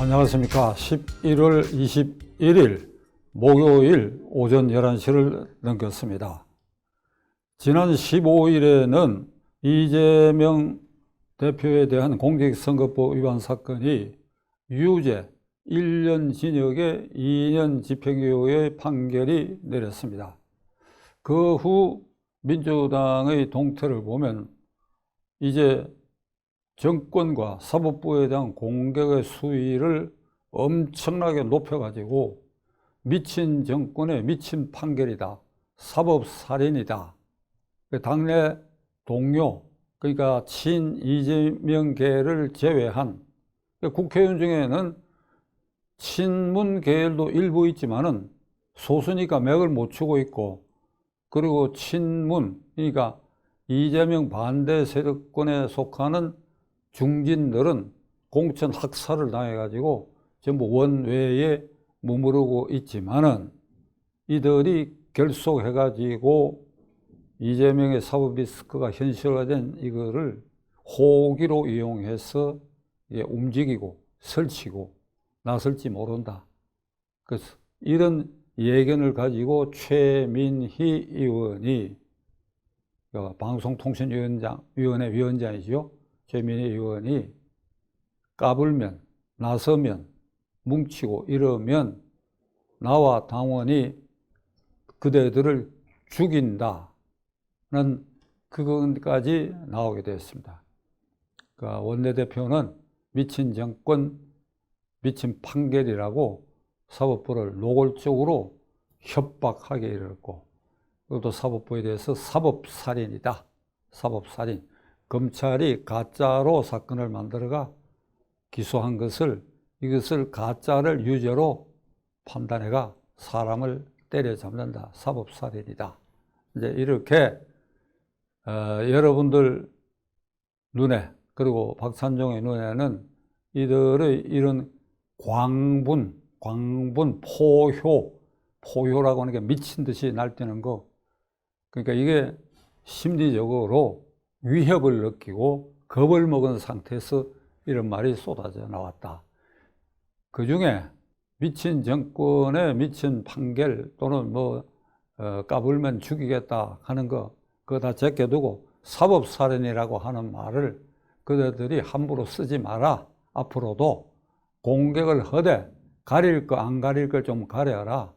안녕하십니까. 11월 21일 목요일 오전 11시를 넘겼습니다. 지난 15일에는 이재명 대표에 대한 공직선거법 위반 사건이 유죄 1년 징역에 2년 집행유예의 판결이 내렸습니다. 그 후 민주당의 동태를 보면 이제 정권과 사법부에 대한 공격의 수위를 엄청나게 높여가지고 미친 정권의 미친 판결이다, 사법살인이다. 당내 동료, 그러니까 친 이재명계를 제외한 국회의원 중에는 친문 계열도 일부 있지만은 소수니까 맥을 못 추고 있고, 그리고 친문, 그러니까 이재명 반대 세력권에 속하는 중진들은 공천 학살을 당해가지고 전부 원외에 머무르고 있지만은 이들이 결속해가지고 이재명의 사법 리스크가 현실화된 이거를 호기로 이용해서 움직이고 설치고 나설지 모른다. 그래서 이런 예견을 가지고 최민희 의원이 방송통신위원회 위원장이죠. 최민희 의원이 까불면, 나서면, 뭉치고 이러면 나와 당원이 그대들을 죽인다는 그것까지 나오게 되었습니다. 그러니까 원내대표는 미친 정권, 미친 판결이라고 사법부를 노골적으로 협박하게 이르렀고, 그것도 사법부에 대해서 사법살인이다. 사법살인. 검찰이 가짜로 사건을 만들어가 기소한 이것을 가짜를 유죄로 판단해가 사람을 때려잡는다. 사법살인이다. 이제 이렇게 여러분들 눈에, 그리고 박찬종의 눈에는 이들의 이런 광분, 포효라고 하는 게 미친 듯이 날뛰는 거. 그러니까 이게 심리적으로 위협을 느끼고 겁을 먹은 상태에서 이런 말이 쏟아져 나왔다. 그 중에 미친 정권의 미친 판결 또는 까불면 죽이겠다 하는 거, 그거 다 제껴두고 사법살인이라고 하는 말을 그들이 함부로 쓰지 마라. 앞으로도 공격을 하되 가릴 거 안 가릴 걸 좀 가려라.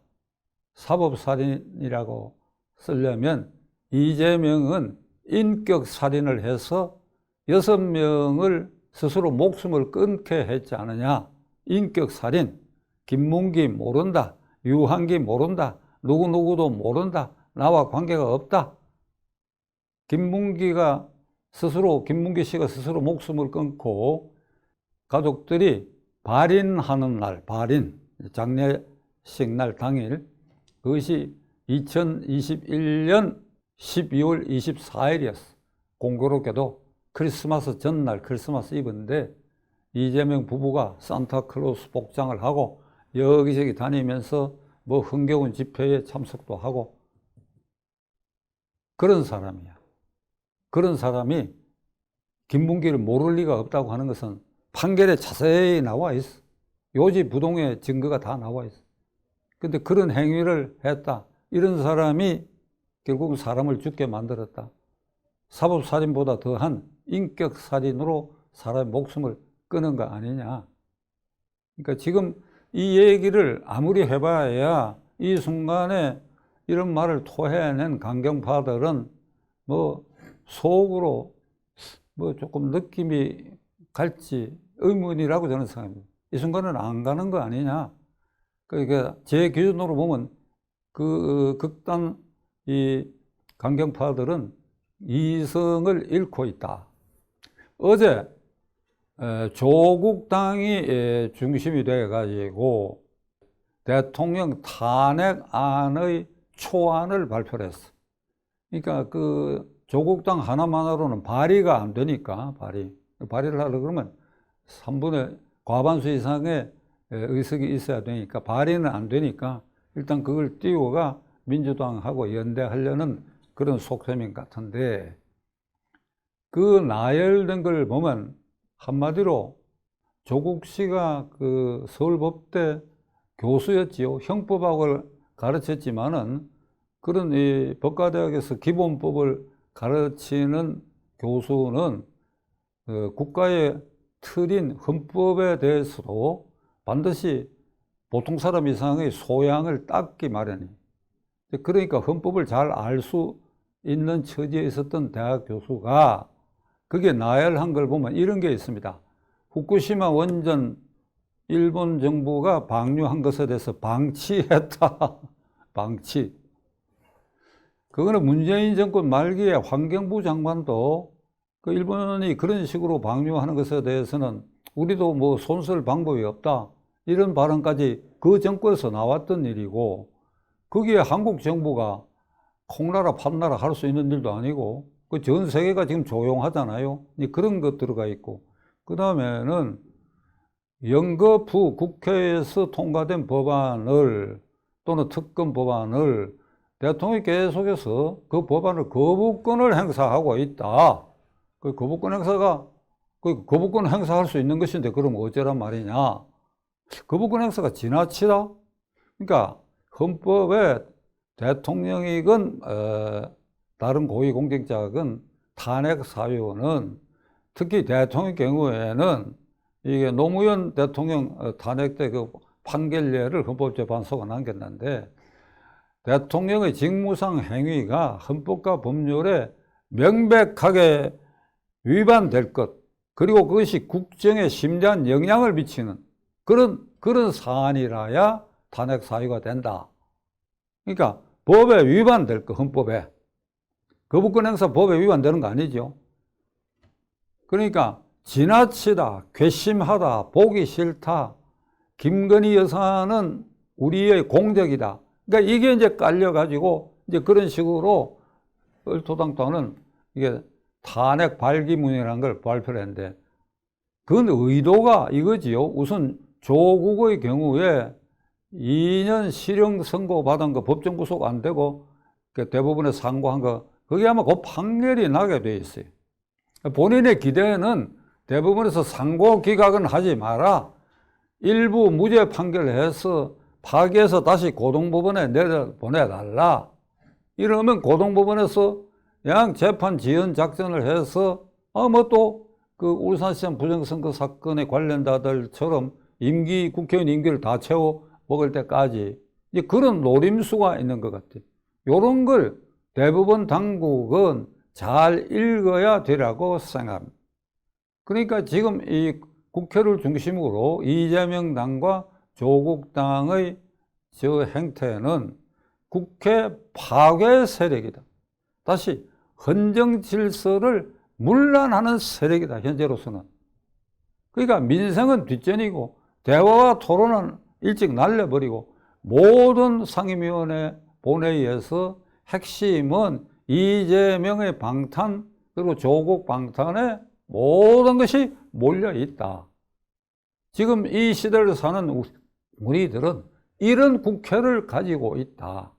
사법살인이라고 쓰려면 이재명은 인격살인을 해서 6명을 스스로 목숨을 끊게 했지 않느냐. 인격살인. 김문기 모른다. 유한기 모른다. 누구누구도 모른다. 나와 관계가 없다. 김문기 씨가 스스로 목숨을 끊고 가족들이 발인하는 날, 장례식 날 당일, 그것이 2021년 12월 24일이었어. 공교롭게도 크리스마스 전날, 크리스마스 이브인데 이재명 부부가 산타클로스 복장을 하고 여기저기 다니면서 흥겨운 집회에 참석도 하고, 그런 사람이야. 그런 사람이 김문기를 모를 리가 없다고 하는 것은 판결에 자세히 나와 있어. 요지부동의 증거가 다 나와 있어. 근데 그런 행위를 했다. 이런 사람이 결국은 사람을 죽게 만들었다. 사법살인보다 더한 인격살인으로 사람의 목숨을 끄는 거 아니냐. 그러니까 지금 이 얘기를 아무리 해봐야 이 순간에 이런 말을 토해낸 강경파들은 속으로 조금 느낌이 갈지 의문이라고 저는 생각합니다. 이 순간은 안 가는 거 아니냐. 그러니까 제 기준으로 보면 그 극단 이 강경파들은 이성을 잃고 있다. 어제 조국당이 중심이 돼가지고 대통령 탄핵안의 초안을 발표를 했어. 그러니까 그 조국당 하나만으로는 발의가 안 되니까, 발의를 하려고 그러면 3분의 과반수 이상의 의석이 있어야 되니까, 발의는 안 되니까 일단 그걸 띄우가 민주당하고 연대하려는 그런 속셈인 같은데, 그 나열된 걸 보면 한마디로 조국 씨가 그 서울법대 교수였지요. 형법학을 가르쳤지만은 그런 이 법과대학에서 기본법을 가르치는 교수는 국가의 틀인 헌법에 대해서도 반드시 보통 사람 이상의 소양을 닦기 마련이에요. 그러니까 헌법을 잘 알 수 있는 처지에 있었던 대학 교수가 그게 나열한 걸 보면 이런 게 있습니다. 후쿠시마 원전 일본 정부가 방류한 것에 대해서 방치했다. 방치. 그거는 문재인 정권 말기에 환경부 장관도 그 일본이 그런 식으로 방류하는 것에 대해서는 우리도 뭐 손쓸 방법이 없다. 이런 발언까지 그 정권에서 나왔던 일이고, 거기에 한국 정부가 콩나라 판나라 할 수 있는 일도 아니고, 그 전 세계가 지금 조용하잖아요. 그런 것 들어가 있고, 그 다음에는 영거푸 국회에서 통과된 법안을 또는 특검 법안을 대통령이 계속해서 그 법안을 거부권을 행사하고 있다. 그 거부권 행사가 거부권 행사할 수 있는 것인데 그럼 어쩌란 말이냐? 거부권 행사가 지나치다. 그러니까 헌법에 대통령이건 다른 고위공직자건 탄핵 사유는 특히 대통령 경우에는 이게 노무현 대통령 탄핵 때 그 판결례를 헌법재판소가 남겼는데 대통령의 직무상 행위가 헌법과 법률에 명백하게 위반될 것, 그리고 그것이 국정에 심대한 영향을 미치는 그런 사안이라야 탄핵 사유가 된다. 그러니까 법에 위반될 것, 헌법에. 거부권 행사 법에 위반되는 거 아니죠. 그러니까 지나치다, 괘씸하다, 보기 싫다, 김건희 여사는 우리의 공적이다. 그러니까 이게 이제 깔려가지고 이제 그런 식으로 얼토당토하는 이게 탄핵 발기문이라는 걸 발표를 했는데, 그건 의도가 이거지요. 우선 조국의 경우에 2년 실형 선고 받은 거 법정 구속 안 되고 대법원에 상고한 거, 그게 아마 그 판결이 나게 돼 있어요. 본인의 기대는 대법원에서 상고 기각은 하지 마라. 일부 무죄 판결해서 파기해서 다시 고등법원에 내려보내달라. 이러면 고등법원에서 양 재판 지연 작전을 해서 뭐 또 그 울산시장 부정선거 사건에 관련자들처럼 국회의원 임기를 다 채워 먹을 때까지 이제 그런 노림수가 있는 것 같아요. 이런 걸 대법원 당국은 잘 읽어야 되라고 생각합니다. 그러니까 지금 이 국회를 중심으로 이재명 당과 조국 당의 저 행태는 국회 파괴 세력이다. 다시 헌정 질서를 문란하는 세력이다, 현재로서는. 그러니까 민생은 뒷전이고 대화와 토론은 일찍 날려버리고 모든 상임위원회 본회의에서 핵심은 이재명의 방탄 그리고 조국 방탄에 모든 것이 몰려있다. 지금 이 시대를 사는 우리들은 이런 국회를 가지고 있다.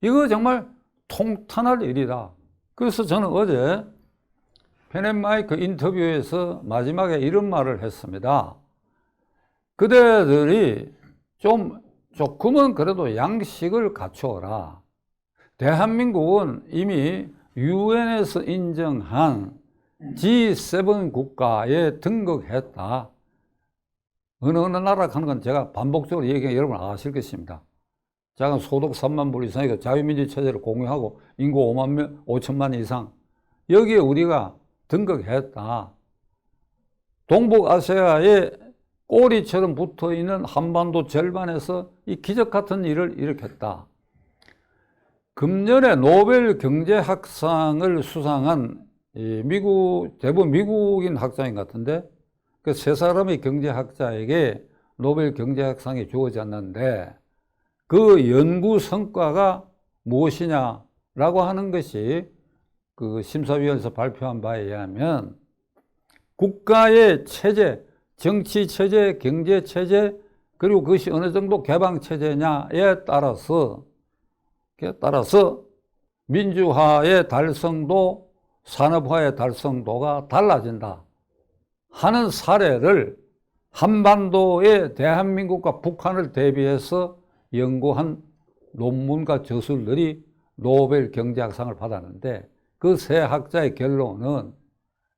이거 정말 통탄할 일이다. 그래서 저는 어제 펜앤마이크 인터뷰에서 마지막에 이런 말을 했습니다. 그대들이 조금은 그래도 양식을 갖추어라. 대한민국은 이미 유엔에서 인정한 G7 국가에 등극했다. 어느 나라 하는 건 제가 반복적으로 얘기해 여러분 아실 것입니다. 작은 소득 3만 불 이상이고 자유민주 체제를 공유하고 인구 5천만 이상, 여기에 우리가 등극했다. 동북아시아에 꼬리처럼 붙어있는 한반도 절반에서 이 기적 같은 일을 일으켰다. 금년에 노벨 경제학상을 수상한 대부분 미국인 학자인 것 같은데, 그 세 사람의 경제학자에게 노벨 경제학상이 주어졌는데, 그 연구 성과가 무엇이냐라고 하는 것이 그 심사위원회에서 발표한 바에 의하면 국가의 체제, 정치 체제, 경제 체제, 그리고 그것이 어느 정도 개방 체제냐에 따라서 민주화의 달성도, 산업화의 달성도가 달라진다 하는 사례를 한반도의 대한민국과 북한을 대비해서 연구한 논문과 저술들이 노벨 경제학상을 받았는데 그 세 학자의 결론은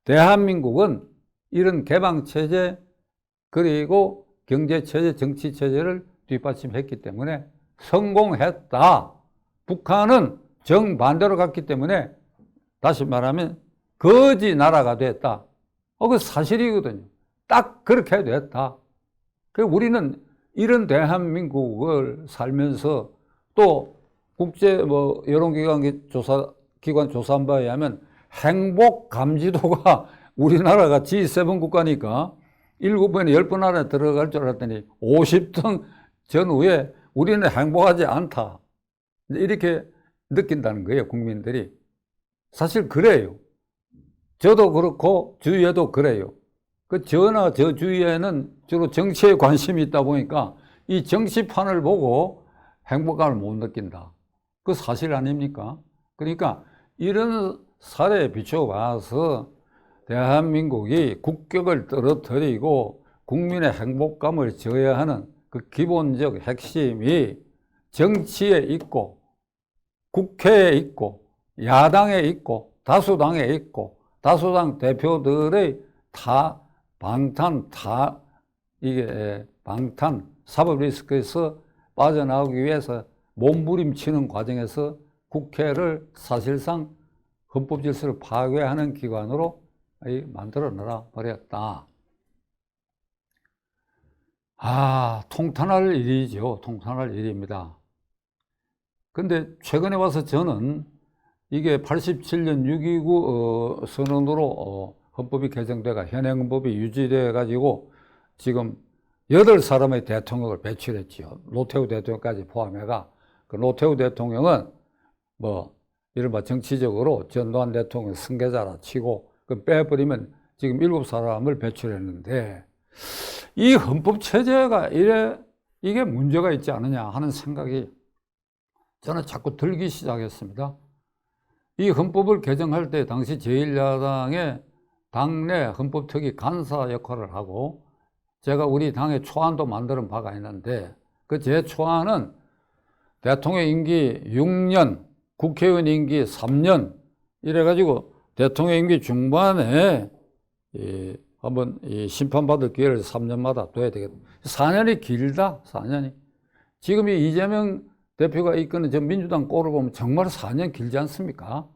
대한민국은 이런 개방체제 그리고 경제체제, 정치체제를 뒷받침했기 때문에 성공했다. 북한은 정반대로 갔기 때문에 다시 말하면 거지 나라가 됐다. 그 사실이거든요. 딱 그렇게 됐다. 우리는 이런 대한민국을 살면서 또 국제 여론기관 조사한 바에 의하면 행복 감지도가 우리나라가 G7 국가니까 7번에 10번 안에 들어갈 줄 알았더니 50등 전후에 우리는 행복하지 않다. 이렇게 느낀다는 거예요, 국민들이. 사실 그래요. 저도 그렇고 주위에도 그래요. 저나 저 주위에는 주로 정치에 관심이 있다 보니까 이 정치판을 보고 행복감을 못 느낀다. 그 사실 아닙니까? 그러니까 이런 사례에 비춰봐서 대한민국이 국격을 떨어뜨리고 국민의 행복감을 저해하는 그 기본적 핵심이 정치에 있고 국회에 있고 야당에 있고 다수당에 있고 다수당 대표들의 방탄 사법 리스크에서 빠져나오기 위해서 몸부림치는 과정에서 국회를 사실상 헌법 질서를 파괴하는 기관으로 만들어 놔 버렸다. 통탄할 일이죠. 통탄할 일입니다. 근데 최근에 와서 저는 이게 87년 6.29 선언으로 헌법이 개정돼가 현행법이 유지돼 가지고 지금 8사람의 대통령을 배출했지요. 노태우 대통령까지 포함해가 그 노태우 대통령은 이른바 정치적으로 전두환 대통령 승계자라 치고 그 빼버리면 지금 7사람을 배출했는데 이 헌법 체제가 이게 문제가 있지 않느냐 하는 생각이 저는 자꾸 들기 시작했습니다. 이 헌법을 개정할 때 당시 제1야당의 당내 헌법특위 간사 역할을 하고 제가 우리 당의 초안도 만드는 바가 있는데 그 제 초안은 대통령 임기 6년, 국회의원 임기 3년 이래가지고 대통령 임기 중반에 한번 심판받을 기회를 3년마다 둬야 되겠다. 4년이 길다, 4년이. 지금 이 이재명 대표가 이끄는 저 민주당 꼴을 보면 정말 4년 길지 않습니까?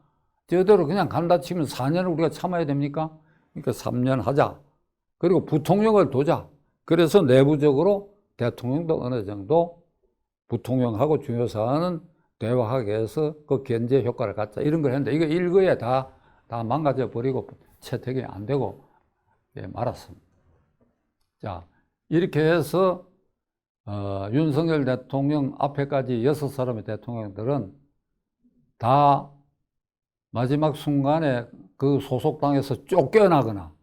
저대로 그냥 간다 치면 4년을 우리가 참아야 됩니까? 그러니까 3년 하자. 그리고 부통령을 두자. 그래서 내부적으로 대통령도 어느 정도 부통령하고 중요 사안은 대화하게 해서 그 견제 효과를 갖자. 이런 걸 했는데 이거 일거에 다 망가져 버리고 채택이 안 되고 말았습니다. 자, 이렇게 해서 윤석열 대통령 앞에까지 6사람의 대통령들은 다 마지막 순간에 그 소속당에서 쫓겨나거나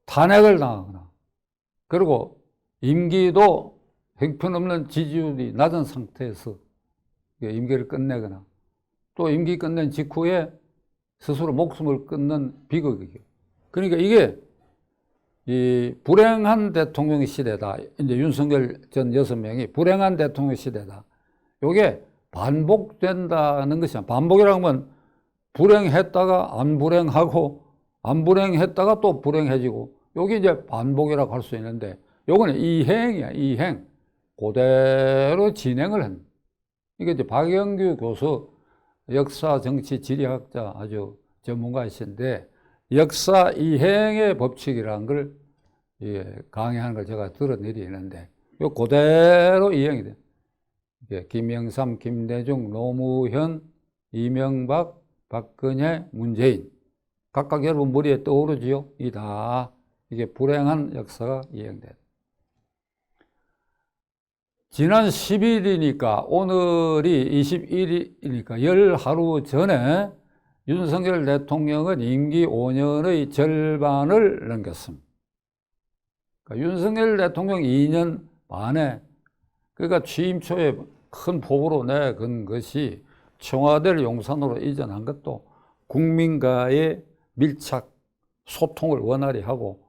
탄핵을 당하거나 그리고 임기도 형편없는 지지율이 낮은 상태에서 임기를 끝내거나 또 임기 끝낸 직후에 스스로 목숨을 끊는 비극이죠. 그러니까 이게 이 불행한 대통령 시대다. 이제 윤석열 전 6명이 불행한 대통령 시대다. 이게 반복된다는 것이야. 반복이라고 하면 불행했다가 안 불행하고 안 불행했다가 또 불행해지고 여기 이제 반복이라고 할 수 있는데 요거는 이행이야. 이행. 그대로 진행을 한. 이게 이제 박영규 교수 역사 정치 지리학자 아주 전문가이신데 역사 이행의 법칙이라는 걸 강의하는 걸 제가 들은 일이 있는데 요 그대로 이행이 돼. 김영삼, 김대중, 노무현, 이명박, 박근혜, 문재인 각각 여러분 머리에 떠오르지요? 이게 불행한 역사가 이행돼요. 지난 10일이니까 오늘이 21일이니까 열 하루 전에 윤석열 대통령은 임기 5년의 절반을 넘겼습니다. 그러니까 윤석열 대통령 2년 만에 그러니까 취임 초에 큰 폭으로 내건 것이 청와대를 용산으로 이전한 것도 국민과의 밀착 소통을 원활히 하고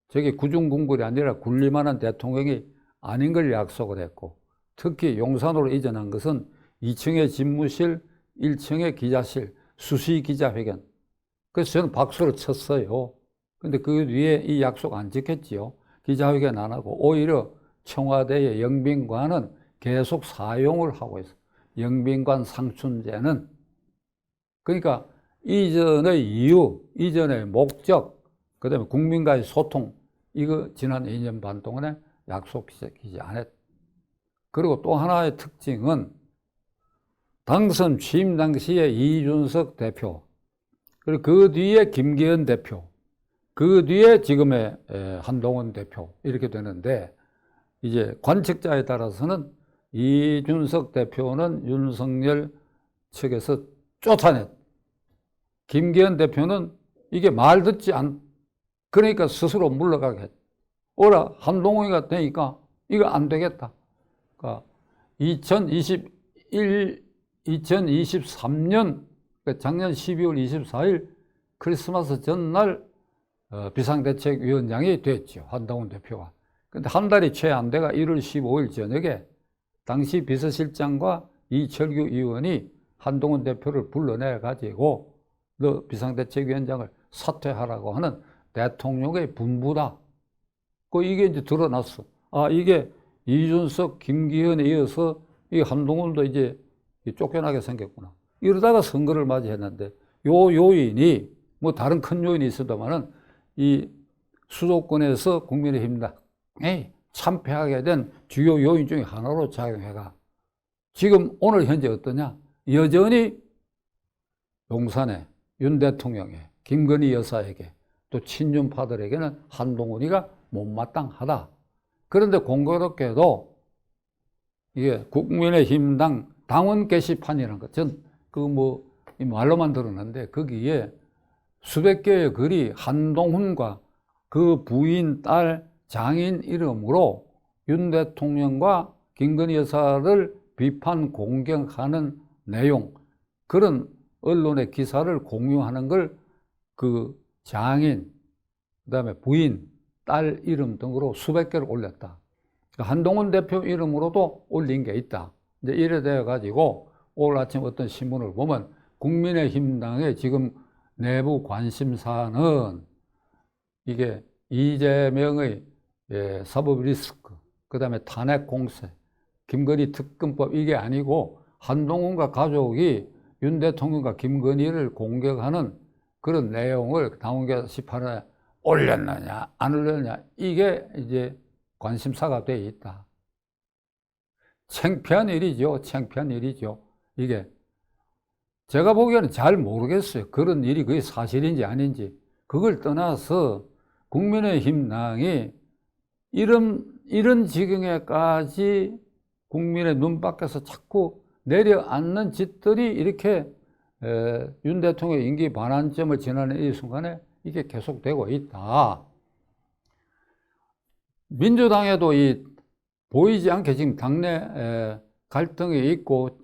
저게 구중궁궐이 아니라 군림하는 대통령이 아닌 걸 약속을 했고, 특히 용산으로 이전한 것은 2층의 집무실, 1층의 기자실, 수시 기자회견. 그래서 저는 박수를 쳤어요. 근데 그 뒤에 이 약속 안 지켰지요. 기자회견 안 하고 오히려 청와대의 영빈관은 계속 사용을 하고 있어요. 영빈관 상춘제는. 그러니까 이전의 이유, 이전의 목적, 그 다음에 국민과의 소통, 이거 지난 2년 반 동안에 약속지키지 않았다. 그리고 또 하나의 특징은 당선 취임 당시에 이준석 대표, 그리고 그 뒤에 김기현 대표, 그 뒤에 지금의 한동훈 대표, 이렇게 되는데, 이제 관측자에 따라서는 이준석 대표는 윤석열 측에서 쫓아냈. 김기현 대표는 이게 말 듣지 않, 그러니까 스스로 물러가게 했. 오라, 한동훈이가 되니까 이거 안 되겠다. 그러니까 2023년, 작년 12월 24일 크리스마스 전날 비상대책위원장이 됐죠. 한동훈 대표가. 근데 한 달이 채 안 돼가 1월 15일 저녁에 당시 비서실장과 이철규 의원이 한동훈 대표를 불러내가지고 너 비상대책위원장을 사퇴하라고 하는 대통령의 분부다. 이게 이제 드러났어. 아, 이게 이준석, 김기현에 이어서 이 한동훈도 이제 쫓겨나게 생겼구나. 이러다가 선거를 맞이했는데 요 요인이 뭐 다른 큰 요인이 있어도만은 이 수도권에서 국민의힘당이 참패하게 된 주요 요인 중에 하나로 작용해가 지금 오늘 현재 어떠냐? 여전히 용산에 윤 대통령에 김건희 여사에게 또 친윤파들에게는 한동훈이가 못마땅하다. 그런데 공교롭게도 이게 국민의힘당 당원 게시판이라는 것, 전 그 뭐 말로만 들었는데 거기에 수백 개의 글이 한동훈과 그 부인, 딸, 장인 이름으로 윤 대통령과 김건희 여사를 비판, 공격하는 내용, 그런 언론의 기사를 공유하는 걸 그 장인, 그 다음에 부인, 딸 이름 등으로 수백 개를 올렸다. 한동훈 대표 이름으로도 올린 게 있다. 이제 이래 되어가지고 오늘 아침 어떤 신문을 보면 국민의힘당의 지금 내부 관심사는 이게 이재명의 사법 리스크, 그 다음에 탄핵 공세, 김건희 특검법 이게 아니고 한동훈과 가족이 윤 대통령과 김건희를 공격하는 그런 내용을 당원 게시판에 올렸느냐 안 올렸느냐, 이게 이제 관심사가 돼 있다. 창피한 일이죠. 창피한 일이죠. 이게 제가 보기에는 잘 모르겠어요. 그런 일이 그게 사실인지 아닌지. 그걸 떠나서 국민의힘당이 이런 지경에까지 국민의 눈 밖에서 자꾸 내려앉는 짓들이 이렇게 윤 대통령의 임기 반환점을 지나는 이 순간에 이게 계속되고 있다. 민주당에도 이 보이지 않게 지금 당내 갈등이 있고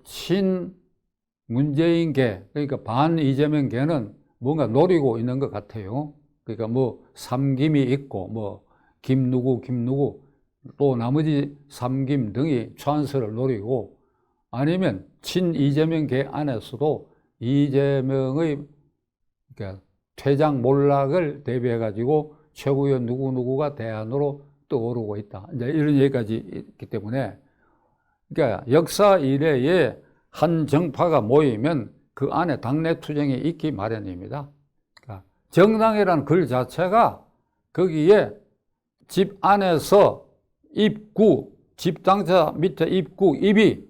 친문재인계, 그러니까 반 이재명계는 뭔가 노리고 있는 것 같아요. 그러니까 뭐 삼김이 있고 뭐 김누구 또 나머지 삼김 등이 찬스를 노리고, 아니면 친 이재명계 안에서도 이재명의 그러니까 퇴장 몰락을 대비해 가지고 최고위원 누구누구가 대안으로 떠오르고 있다. 이제 이런 얘기까지 있기 때문에, 그러니까 역사 이래에 한 정파가 모이면 그 안에 당내 투쟁이 있기 마련입니다. 그러니까 정당이라는 글 자체가 거기에 집 안에서 입구, 집당자 밑에 입구, 입이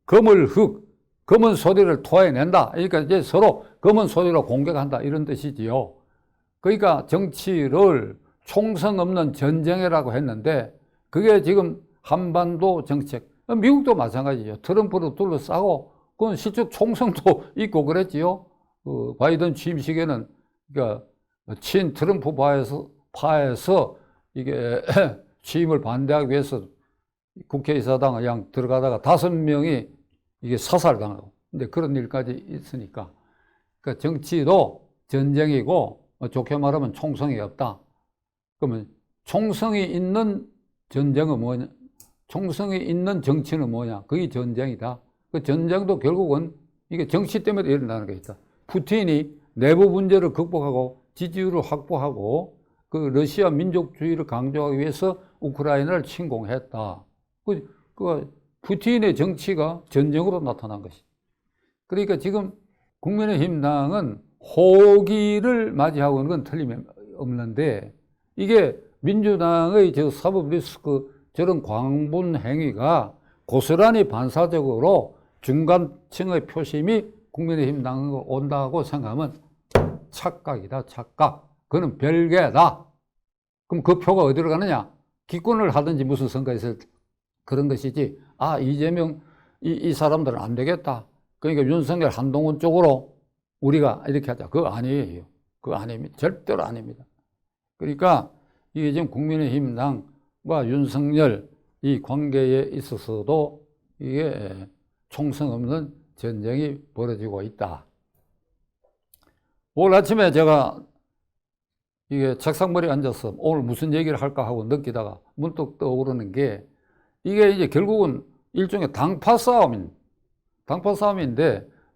검은 소리를 토해낸다. 그러니까 이제 서로 검은 소리로 공격한다. 이런 뜻이지요. 그러니까 정치를 총성 없는 전쟁이라고 했는데 그게 지금 한반도 정책, 미국도 마찬가지죠. 트럼프로 둘러싸고 그건 실제 총성도 있고 그랬지요. 바이든 취임 시기에는 그러니까 친 트럼프 파에서 이게 취임을 반대하기 위해서 국회의사당 그냥 들어가다가 5명이 이게 사살당하고, 근데 그런 일까지 있으니까, 그러니까 정치도 전쟁이고 좋게 말하면 총성이 없다. 그러면 총성이 있는 전쟁은 뭐냐? 총성이 있는 정치는 뭐냐? 그게 전쟁이다. 그 전쟁도 결국은 이게 정치 때문에 일어나는 게 있다. 푸틴이 내부 문제를 극복하고 지지율을 확보하고 그 러시아 민족주의를 강조하기 위해서 우크라이나를 침공했다. 그 푸틴의 정치가 전쟁으로 나타난 것이. 그러니까 지금 국민의힘당은 호기를 맞이하고 있는 건 틀림없는데 이게 민주당의 저 사법 리스크 저런 광분 행위가 고스란히 반사적으로 중간층의 표심이 국민의힘당으로 온다고 생각하면 착각이다, 착각. 그건 별개다. 그럼 그 표가 어디로 가느냐? 기권을 하든지 무슨 선거에 있을 때 그런 것이지. 아, 이재명, 이 사람들은 안 되겠다. 그러니까 윤석열, 한동훈 쪽으로 우리가 이렇게 하자. 그거 아니에요. 그거 아닙니다. 절대로 아닙니다. 그러니까 이게 지금 국민의힘당과 윤석열 이 관계에 있어서도 이게 총성 없는 전쟁이 벌어지고 있다. 오늘 아침에 제가 이게 책상머리에 앉아서 오늘 무슨 얘기를 할까 하고 느끼다가 문득 떠오르는 게 이게 이제 결국은 일종의 당파 싸움인데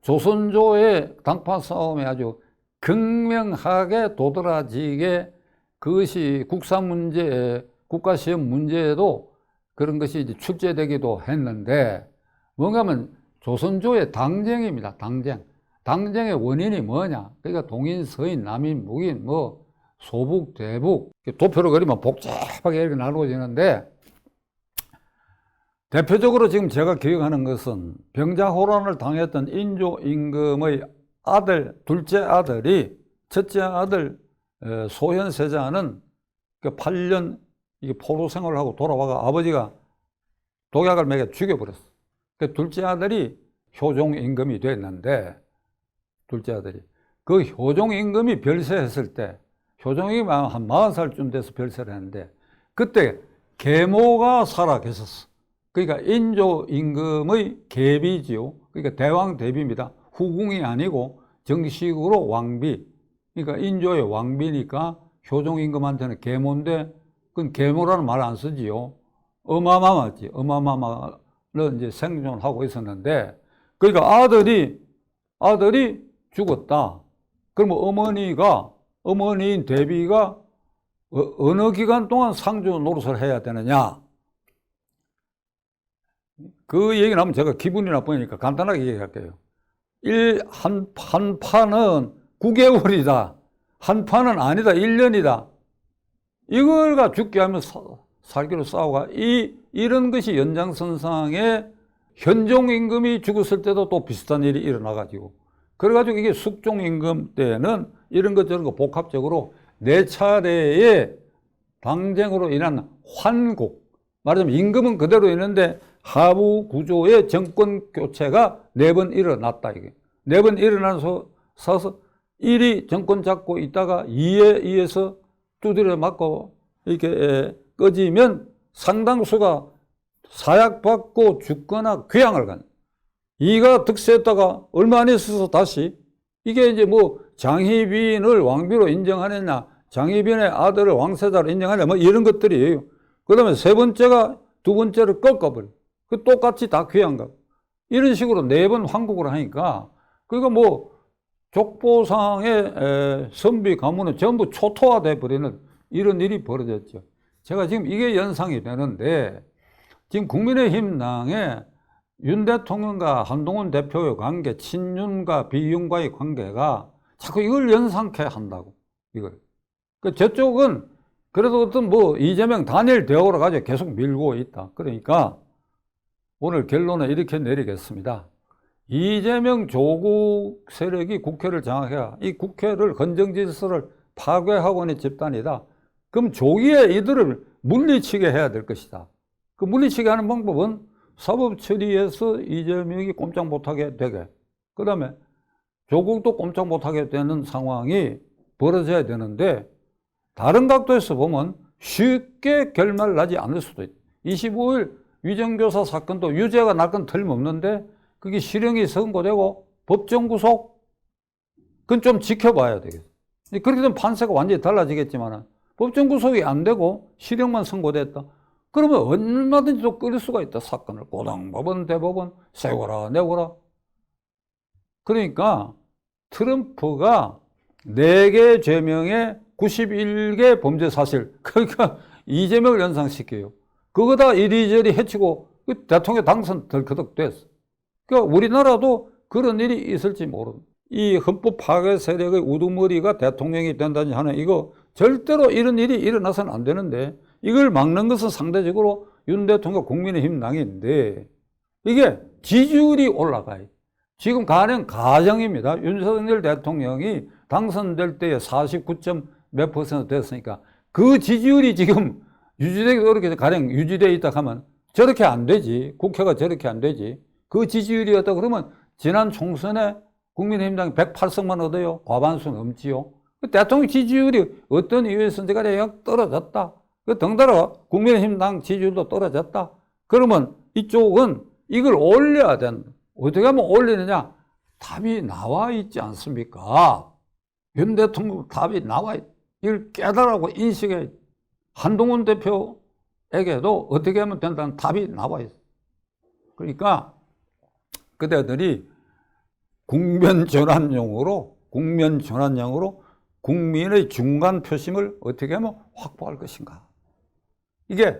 조선조의 당파 싸움이 아주 극명하게 도드라지게 그것이 국상 문제, 국가시험 문제에도 그런 것이 이제 출제되기도 했는데 뭔가 하면 조선조의 당쟁입니다. 당쟁의 원인이 뭐냐? 그러니까 동인, 서인, 남인, 북인, 뭐 소북, 대북 도표로 그리면 복잡하게 이렇게 나누어지는데 대표적으로 지금 제가 기억하는 것은 병자호란을 당했던 인조 임금의 아들, 둘째 아들이 첫째 아들 소현세자는 8년 포로 생활을 하고 돌아와가 아버지가 독약을 먹여 죽여버렸어. 둘째 아들이 효종 임금이 됐는데 둘째 아들이 그 효종 임금이 별세했을 때 효종이 한 40살쯤 돼서 별세를 했는데 그때 계모가 살아 계셨어. 그러니까 인조 임금의 계비지요. 그러니까 대왕 대비입니다. 후궁이 아니고 정식으로 왕비. 그러니까 인조의 왕비니까 효종 임금한테는 계모인데 그건 계모라는 말 안 쓰지요. 어마마마지. 어마마마는 이제 생존하고 있었는데 그러니까 아들이 죽었다. 그러면 어머니인 대비가 어느 기간 동안 상주 노릇을 해야 되느냐? 그 얘기 나오면 제가 기분이 나쁘니까 간단하게 얘기할게요. 한 판은 9개월이다. 한 판은 아니다. 1년이다. 이걸 가 죽게 하면 살기로 싸우가 이런 것이 연장선상에 현종 임금이 죽었을 때도 또 비슷한 일이 일어나가지고 그래가지고 이게 숙종 임금 때는 이런 것 저런 거 복합적으로 4차례의 당쟁으로 인한 환국 말하자면 임금은 그대로 있는데 하부 구조의 정권 교체가 4번 일어났다 이게 4번 일어나서 1이 정권 잡고 있다가 2에서 두드려 맞고 이렇게 꺼지면 상당수가 사약받고 죽거나 귀양을 간. 2가 득세했다가 얼마 안 있어서 다시 이게 이제 뭐 장희빈을 왕비로 인정하느냐 장희빈의 아들을 왕세자로 인정하느냐 뭐 이런 것들이에요. 그 다음에 세 번째가 두 번째를 꺾어버려. 그 똑같이 다 귀양가. 이런 식으로 4번 환국을 하니까 그러니까 뭐 족보상의 선비 가문은 전부 초토화돼 버리는 이런 일이 벌어졌죠. 제가 지금 이게 연상이 되는데 지금 국민의힘당의 윤 대통령과 한동훈 대표의 관계, 친윤과 비윤과의 관계가 자꾸 이걸 연상케 한다고, 이걸. 저쪽은 그래도 어떤 뭐 이재명 단일 대우로 가지고 계속 밀고 있다. 그러니까 오늘 결론은 이렇게 내리겠습니다. 이재명 조국 세력이 국회를 장악해야 이 국회를 헌정질서를 파괴하고 있는 집단이다. 그럼 조기에 이들을 물리치게 해야 될 것이다. 그 물리치게 하는 방법은 사법 처리에서 이재명이 꼼짝 못하게 되게, 그 다음에 조국도 꼼짝 못하게 되는 상황이 벌어져야 되는데 다른 각도에서 보면 쉽게 결말 나지 않을 수도 있다. 25일 위정교사 사건도 유죄가 날 건 틀림없는데 그게 실형이 선고되고 법정 구속, 그건 좀 지켜봐야 되겠어. 그렇게 되면 판세가 완전히 달라지겠지만 법정 구속이 안 되고 실형만 선고됐다. 그러면 얼마든지 또 끌 수가 있다. 사건을 고등법원, 대법원 세워라 내워라. 그러니까 트럼프가 4개 죄명에 91개 범죄 사실, 그러니까 이재명을 연상시켜요. 그거 다 이리저리 해치고 대통령 당선 덜커덕 됐어. 그러니까 우리나라도 그런 일이 있을지 모른다. 이 헌법 파괴 세력의 우두머리가 대통령이 된다니 하는 이거 절대로 이런 일이 일어나서는 안 되는데, 이걸 막는 것은 상대적으로 윤 대통령 국민의힘 당인데 이게 지지율이 올라가요. 지금 가정입니다. 윤석열 대통령이 당선될 때에 49점 몇 퍼센트 됐으니까 그 지지율이 지금 유지되기 어렵게 가령 유지되어 있다 하면 저렇게 안 되지. 국회가 저렇게 안 되지. 그 지지율이었다 그러면 지난 총선에 국민의힘당이 108석만 얻어요. 과반수 넘지요. 대통령 지지율이 어떤 이유에서인지 간에 떨어졌다. 덩달아 국민의힘당 지지율도 떨어졌다. 그러면 이쪽은 이걸 올려야 된다. 어떻게 하면 올리느냐? 답이 나와 있지 않습니까? 윤 대통령 답이 나와 있. 이걸 깨달라고 인식해. 한동훈 대표에게도 어떻게 하면 된다는 답이 나와 있어. 그러니까 그대들이 국면 전환용으로 국민의 중간 표심을 어떻게 하면 확보할 것인가. 이게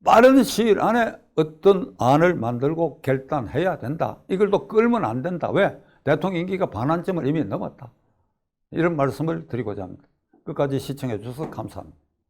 빠른 시일 안에 어떤 안을 만들고 결단해야 된다. 이걸 또 끌면 안 된다. 왜? 대통령 임기가 반환점을 이미 넘었다. 이런 말씀을 드리고자 합니다. 끝까지 시청해 주셔서 감사합니다.